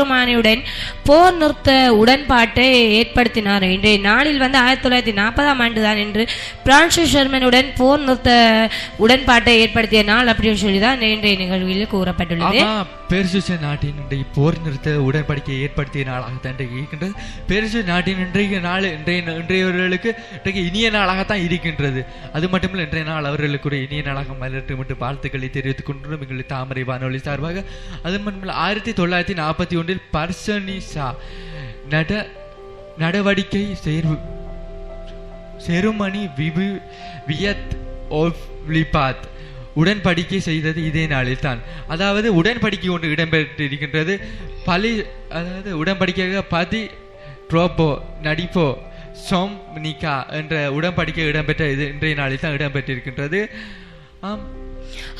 ஜெர்மனியுடன் போர் நிறுத்த உடன்பாட்டை ஏற்படுத்தினார். இன்றைய நாளில் 1940 ஆண்டு தான் என்று பிரான்சு ஜெர்மனியுடன் போர் நிறுத்த உடன்பாட்டை ஏற்படுத்திய நாள் அப்படின்னு சொல்லிதான் இன்றைய நிகழ்வில் கூறப்பட்டுள்ளது. பெர்சிய நாட்டின் இன்றைய போர் நிறுத்த உடன்படிக்கை ஏற்படுத்திய நாளாகத்தான் இன்றைக்கு இருக்கின்றது. பெர்சிய நாட்டின் இன்றைய நாள் இன்றையவர்களுக்கு இன்றைக்கு இனிய நாளாகத்தான் இருக்கின்றது. அது மட்டுமில்லை, இன்றைய நாள் அவர்களுக்கு ஒரு இனிய நாளாக மலர்த்து மட்டும் வாழ்த்துக்களை தெரிவித்துக் கொண்டு எங்களை தாமரை வானொலி சார்பாக. அது மட்டுமில்லை, 1941 பர்சனிசா நடவடிக்கை செருமனி வியத் ஒலிபாத் உடன்படிக்கை செய்தது இதே நாளில் தான். அதாவது உடன்படிக்கை ஒன்று இடம்பெற்றிருக்கின்றது. அதாவது உடன்படிக்கையாக பதி ட்ரோபோ நடிப்போ சோம்னிகா என்ற உடன்படிக்கை இடம்பெற்ற இது இன்றைய நாளில் தான் இடம்பெற்றிருக்கின்றது.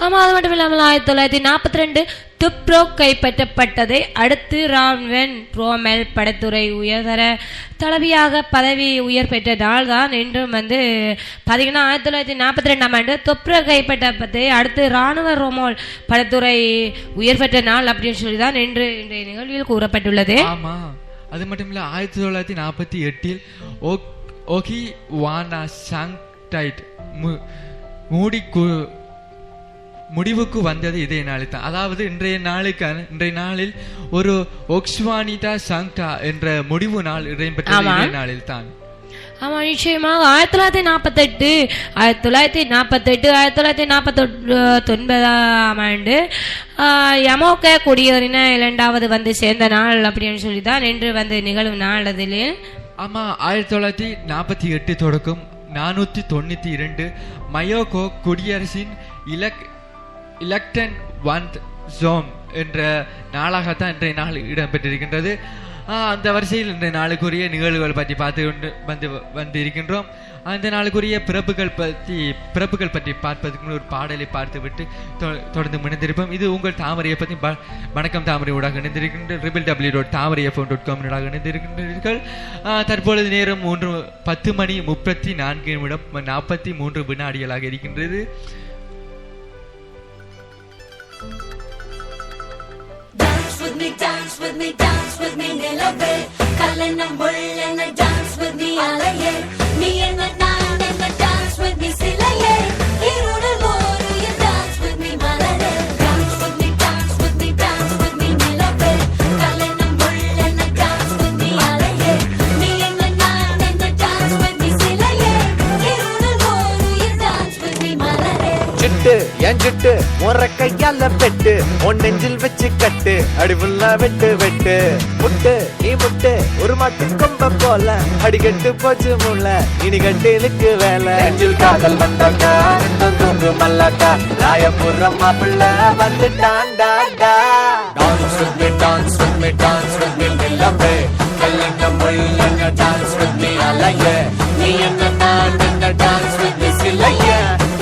ஆமா, அது மட்டும் இல்லாமல் 1942 துப்ரோக் கைப்பற்றப்பட்டதை அடுத்து ரான்வென் ரோமெல் படைத்துறை உயர்தர தளபதியாக பதவி உயர் பெற்ற நாள் தான். என்றும் பார்த்தீங்கன்னா 1942 ஆண்டு துப்ரோக் கைப்பற்றப்பட்டதை அடுத்து ராணுவ ரோமோல் படைத்துறை உயர் பெற்ற நாள் அப்படின்னு சொல்லி தான் இன்றைய நிகழ்வில் கூறப்பட்டுள்ளது. ஆமா, அது மட்டும் இல்லை, 1948 ஓகி வானா சாங்டைட் முடிவுக்கு வந்தது இதே நாளில் தான். அதாவது இன்றைய நாளில் ஒரு ஒக்ஸ்வானிதா சாங்டா என்ற முடிவு நாள் இடம்பெற்றது இதே நாளில் தான். ஆமா, நிச்சயமாக 1948 1949 ஆண்டு யமோக்க குடியேறின 2வது சேர்ந்த நாள் அப்படின்னு சொல்லிதான் என்று நிகழும் நாள் அதில். ஆமா, 1948 தொடக்கம் 492 மயோகோ குடியரசின் இலக்டன் வந்த் ஜோம் என்ற நாளாகத்தான் இன்றைய நாள் இடம்பெற்றிருக்கின்றது. அந்த வரிசையில் இன்றைய நாளுக்குரிய நிகழ்வுகள் பற்றி பார்த்து வந்து இருக்கின்றோம். அந்த நாளுக்குரிய பிறப்புகள் பற்றி பார்ப்பதற்கு ஒரு பாடலை பார்த்துவிட்டு தொடர்ந்து இணைந்திருப்போம். இது உங்கள் தாமரையை பற்றி வணக்கம் தாமரை ஊடாக இணைந்திருக்கின்ற www.tamarayfm.com இணைந்திருக்கின்றீர்கள். தற்பொழுது நேரம் 10:34 வினாடிகளாக இருக்கின்றது. Dance with me, dance with me, nilave. Kallanam bullana, dance with me, alaye. Me and naan and dance with me, silaye. Irudal moru, you dance with me, malare. Dance with me, dance with me, dance with me, nilave. Kallanam bullana, dance with me, alaye. Me and naan and dance with me, silaye. Irudal moru, you dance with me, malare. சிட்டு என் சிட்டு முறை கையால bed உன் நெஞ்சில் வச்சு கட்டு அடிவுள்ள வெட்டு வெட்டு முட்டு நீ முட்டு ஒரு மாட்டு கொம்ப போல அடிக்கட்டு போச்சு முள்ள இனி கட்டிலுக்கு வேலை நெஞ்சில் காதல் வந்தாக்கா தூங்கு மல்லாக்கா ராயபுரம் மாப்பிள்ள வந்துட்டாண்டாண்டா. Dance with me, dance with me, dance with me, நிலவே கல்லுங்க முள்ளுங்க dance with me, அலையே நீ என்ன நான் என்ன dance with me, சிலையே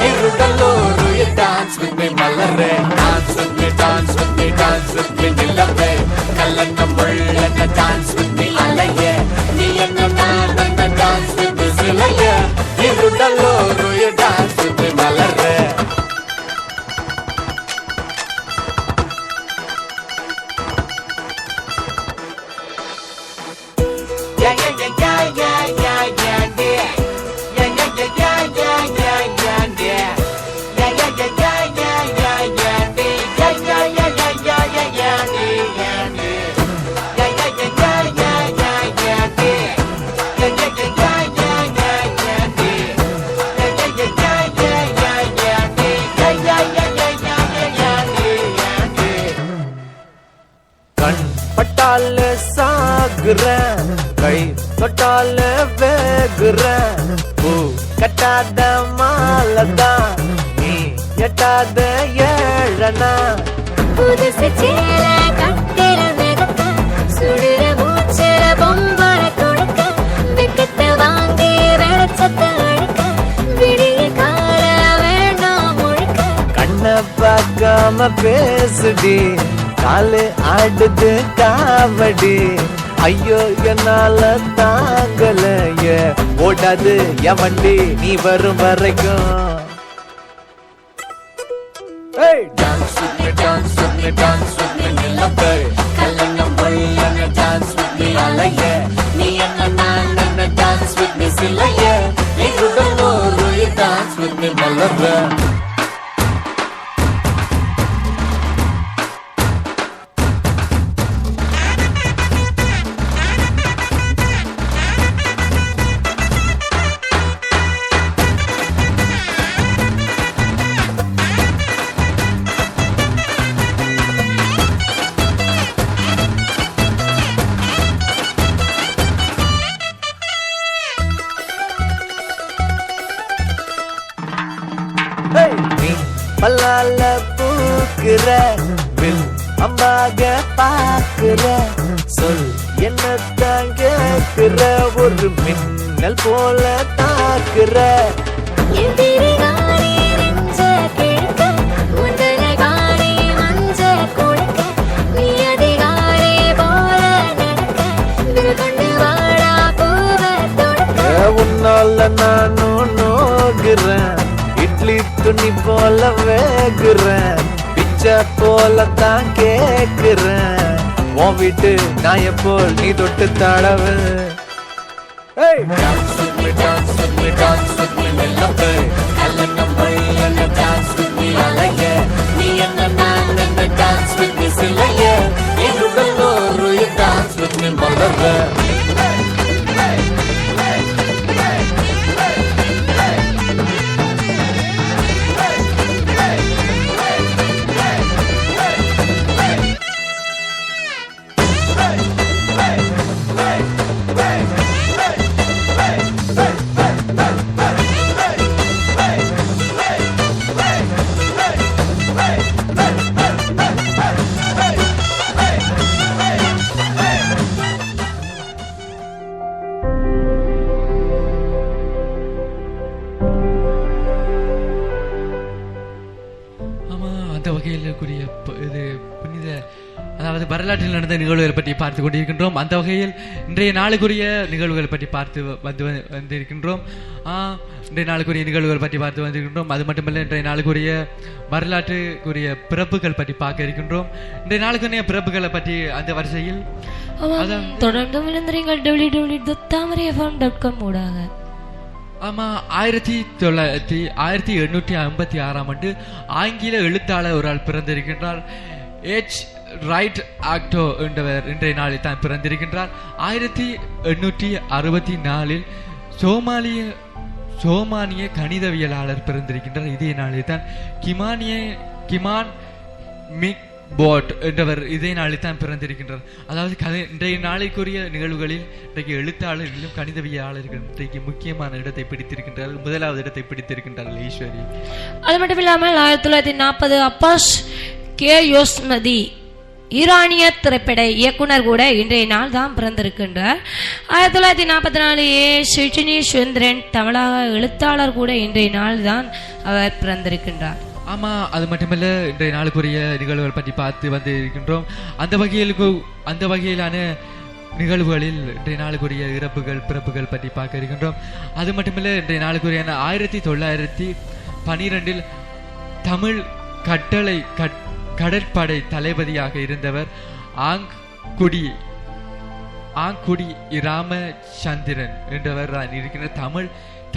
இருடலோரு dance with me, malare. Dance with me, dance with me, dance with me, nilave. Kallanna mullana dance with me, alaye. Nee enna naan enna dance with me, silaye. Irudaloru dance with me, malare. Yeah yeah yeah yeah yeah yeah yeah yeah. Yeah yeah yeah yeah yeah yeah yeah yeah. பட்டால சாகுறேன் கை தொட்டால வேகுறேன் பூ கட்டாத மாலதான் நீ எட்டாத ஏழனா புதுசு சேல கட்டில மிதக்க சுடுற மூச்சில பொம்பள கொடுக்க வெக்கத்தை வாங்கி வெளிச்சத்தை அழுக்க விடிய கால வேண்டாம் முழுக்க கண்ணை பார்க்காம பேசுடி காலு ஆடுது காவடி ஐயோ என்னால தாங்கலைய ஓடாது என் வண்டி நீ வரும் வரைக்கும். Hey, dance with me, dance with me, dance with me, nilave. Kallanam மலர்ற நீ பல்லால பூக்குற வில் அம்பாக பாக்குற சொல் என்னத்தான் கேக்குற ஒரு மின்னல் போல தாக்குற எதிரிகாரி நெஞ்ச கிழக்க முதலகாரி மஞ்ச குழுக்க நீ அதிகாரி போல நடக்க இது கொண்டு வாடா பூவ தொடுக்க உன்னால நானும் நோகுறேன் இட்லி துணி போல வேகுறேன் பிச்சை போல தான் கேக்குறேன் உன் வீட்டு நாய போல் நீ தொட்டு தடவு Dance with me, dance with me, dance with me, my lover. கல்யாணம் பண்ண dance with me, அலையே. நீ என்ன நான் என்ன dance with me, சிலையே. என்னுடன் ஒரு dance with me, மலர்ற. அந்த வகையில் இது புனித அதாவது வரலாற்றில் நடந்த நிகழ்வுகளை பற்றி பார்த்து கொண்டிருக்கின்றோம். அந்த வகையில் இன்றைய நாளுக்குரிய நிகழ்வுகளை பற்றி பார்த்து வந்திருக்கின்றோம். இன்றைய நாளுக்குரிய நிகழ்வுகள் பற்றி பார்த்து வந்திருக்கின்றோம். அது மட்டுமல்ல, இன்றைய நாளுக்குரிய வரலாற்றுக்குரிய பிறப்புகள் பற்றி பார்க்க இருக்கின்றோம். இன்றைய நாளுக்குரிய பிறப்புகளை பற்றி அந்த வரிசையில் தொடர்ந்து விழுந்துறீங்கள் www.thamarayfm.com ஊடாக. ஆமா, 1856 ஆங்கில எழுத்தாளர் ஒரு ஆள் பிறந்திருக்கின்றார். ரைட் ஆக்டோ என்றவர் இன்றைய நாளில் தான் பிறந்திருக்கின்றார். 1864 சோமானிய கணிதவியலாளர் பிறந்திருக்கின்றார். இதே நாளில் தான் கிமான் மிக் போட் என்றவர் இதே நாளில் தான் பிறந்திருக்கின்றார். அதாவது இன்றைய நாளைக்குரிய நிகழ்வுகளில் இன்றைக்கு எழுத்தாளர்களும் கணிதவியலாளர்கள் இன்றைக்கு முக்கியமான இடத்தை பிடித்திருக்கின்றார்கள். முதலாவது இடத்தை பிடித்திருக்கின்றார்கள் ஈஸ்வரி. அது மட்டும் இல்லாமல் 1940 அப்பாஸ் கே யோஸ்மதி ஈரானிய திரைப்பட இயக்குனர் கூட இன்றைய நாள் தான் பிறந்திருக்கின்றார். 1944 சுஜினி சுந்தரன் தமிழக எழுத்தாளர் கூட இன்றைய நாள் தான் அவர் பிறந்திருக்கின்றார். ஆமா, அது மட்டுமல்ல, இன்றைய நாளுக்குரிய நிகழ்வுகள் பற்றி பார்த்து வந்து இருக்கின்றோம். அந்த வகையிலான நிகழ்வுகளில் இன்றைய நாளுக்குரிய இறப்புகள் பிறப்புகள் பற்றி பார்க்க இருக்கின்றோம். அது மட்டுமல்ல, இன்றைய நாளுக்குரிய 1912 தமிழ் கடற்படை தளபதியாக இருந்தவர் ஆங்குடி ராமச்சந்திரன் என்றவர் தான் இருக்கின்ற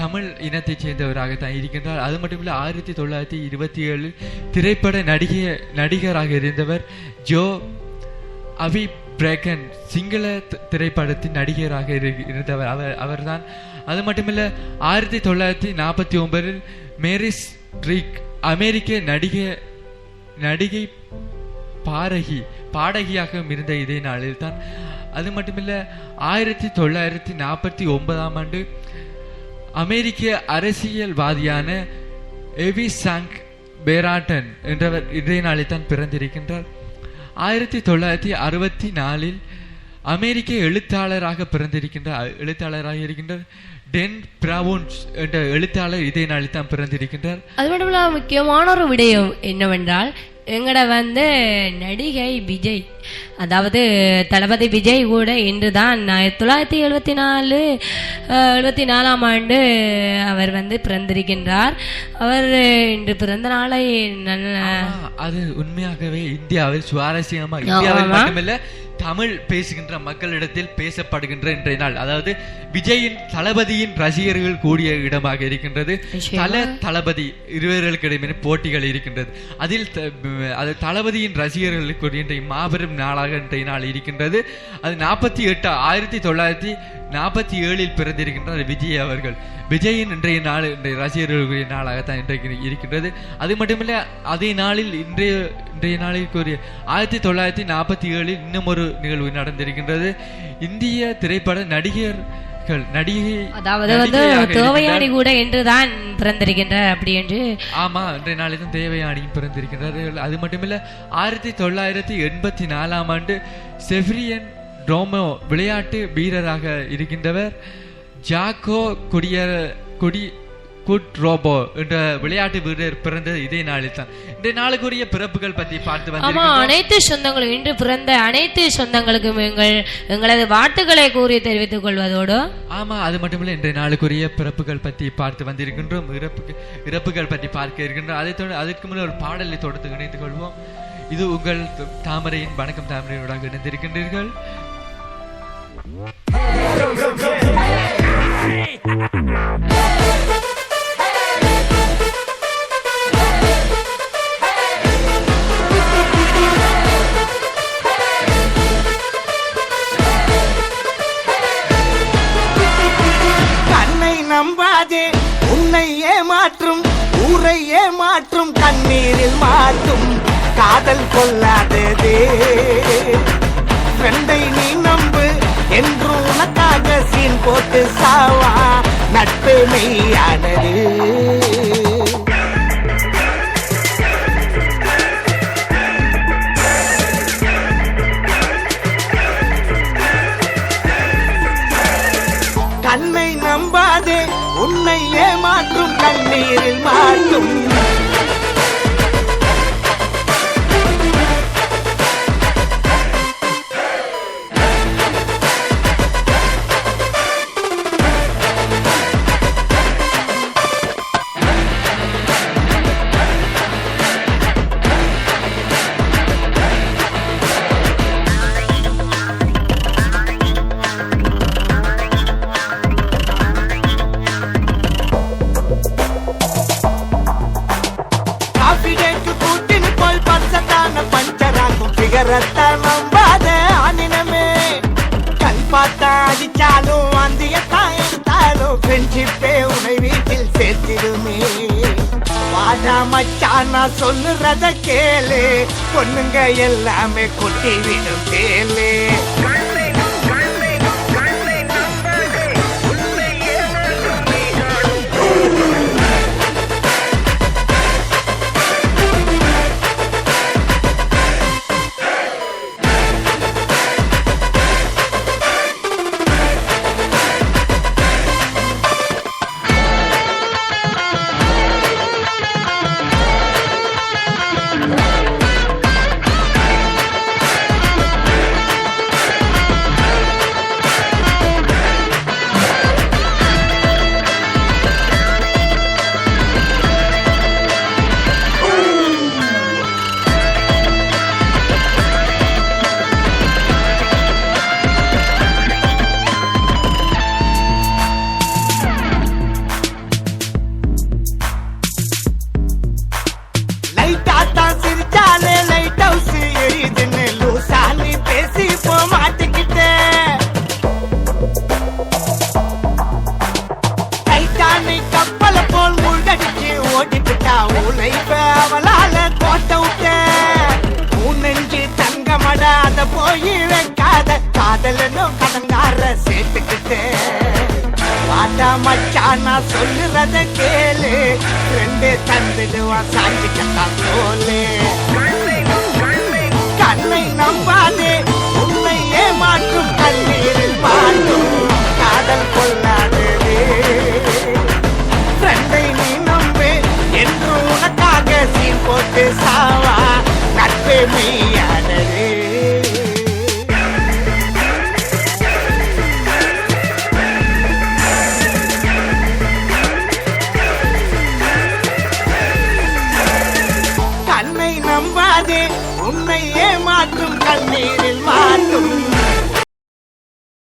தமிழ் இனத்தைச் சேர்ந்தவராக தான் இருக்கின்றார். அது மட்டுமில்லை, 1927 திரைப்பட நடிகராக இருந்தவர் ஜோ அவி பிரேகன் சிங்கள திரைப்படத்தின் நடிகராக இருந்தவர் அவர்தான். அது மட்டுமில்லை, 1949 மேரிஸ் ட்ரீக் அமெரிக்க நடிகை பாடகியாக இருந்த இதே நாளில் தான். அது மட்டுமில்லை, 1949 அமெரிக்க அரசியல்வாதியான எவி சாங்க் பேராட்டன் என்றவர் இன்றைய நாளில் தான் பிறந்திருக்கின்றார். 1964 அமெரிக்க எழுத்தாளராக இருக்கின்றார் டென் பிரவுன்ஸ் என்ற எழுத்தாளர் இதே நாளில் தான் பிறந்திருக்கின்றார். அது மட்டும் இல்லாமல் முக்கியமான ஒரு விடயம் என்னவென்றால், எங்கட நடிகை விஜய் அதாவது தளபதி விஜய் கூட இன்றுதான் 1974ஆம் ஆண்டு அவர் வந்து பிறந்திருக்கின்றார். அவர் இன்று பிறந்த நாளை அது உண்மையாகவே இந்தியாவில் சுவாரஸ்யமா, இந்தியாவில் மட்டுமல்ல தமிழ் பேசுகின்ற மக்களிடத்தில் பேசப்படுகின்ற இன்றைய நாள். அதாவது விஜயின் தளபதியின் ரசிகர்கள் கூடிய இடமாக இருக்கின்றது. தளபதி இருவர்களுக்கு இடையே போட்டிகள் இருக்கின்றது. அதில் அது தளபதியின் ரசிகர்களுக்கு இன்றைய மாபெரும் நாளாக இன்றைய நாள் இருக்கின்றது. அது 1947 பிறந்திருக்கின்றார் விஜய் அவர்கள். விஜயின் இன்றைய நாள் இன்றைய ரசிகர்களுடைய நாளாகத்தான் இன்றைக்கு இருக்கின்றது. அது மட்டுமில்ல, அதே நாளில் இன்றைய நாளிற்குரிய 1947 இன்னும் ஒரு நிகழ்வு நடந்திருக்கின்றது. இந்திய திரைப்பட நடிகை அதாவது வந்து தேவயானி கூட என்றுதான் பிறந்திருக்கின்றார். அப்படி என்று ஆமா, இன்றைய நாளில் தான் தேவயானியும் பிறந்திருக்கின்றார்கள். அது மட்டுமில்ல, 1984ஆம் ஆண்டு செஃப்ரியன் ரோமோ விளையாட்டு வீரராக இருக்கின்றவர். ஜாக்கோ ரோபோ என்ற விளையாட்டு வீரர் பிறந்தது இதே நாளில் தான். இந்த நாளுக்குரிய பிறப்புகள் பற்றி பார்த்து வந்து அனைத்து சொந்தங்களும் இன்று பிறந்த அனைத்து சொந்தங்களுக்கும் எங்களது வாழ்த்துக்களை கூறி தெரிவித்துக் கொள்வதோடு, ஆமா, அது மட்டுமில்லை, இன்றைய நாளுக்குரிய பிறப்புகள் பற்றி பார்த்து வந்திருக்கின்றோம். இறப்புகள் பற்றி பார்க்க இருக்கின்றோம். அதற்கு முன்னர் ஒரு பாடலை தொடர்ந்து இணைத்துக் கொள்வோம். இது உங்கள் தாமரையின் வணக்கம் தாமரையோடாக இணைந்திருக்கின்றீர்கள். கண்ணை நம்பாதே, உன்னை ஏமாற்றும், ஊரை ஏமாற்றும், கண்ணீரில் மாற்றும் காதல் கொள்ளாததே. ஃப்ரெண்டை நீ நம்பு என்று உனக்காக சீன் போட்டு சாவா, நட்பு மெய்யானது. கண்ணை நம்பாதே, உன்னை ஏமாற்றும், கண்ணீரில் மாற்றும் நம்பாத ஆனினமே. கண் பார்த்தா அடிச்சாலும் வாந்தியத்தான் எடுத்தாலும் ஃப்ரெண்ட்ஷிப்பே உன்னை வீட்டில் சேர்த்திடுமே. வாடா மச்சான், நான் சொல்லுறத கேளு, பொண்ணுங்க எல்லாமே கொட்டி விடும் கேளு. போய் வைக்காத காதலனும் கடங்கார சேர்த்துக்கிட்டு வாட்டா மச்சான், நான் சொல்லுறத கேளு, ரெண்டு தந்துடுவான் சாஞ்சி கட்டா தோலு. கண்ணை நம்பாதே,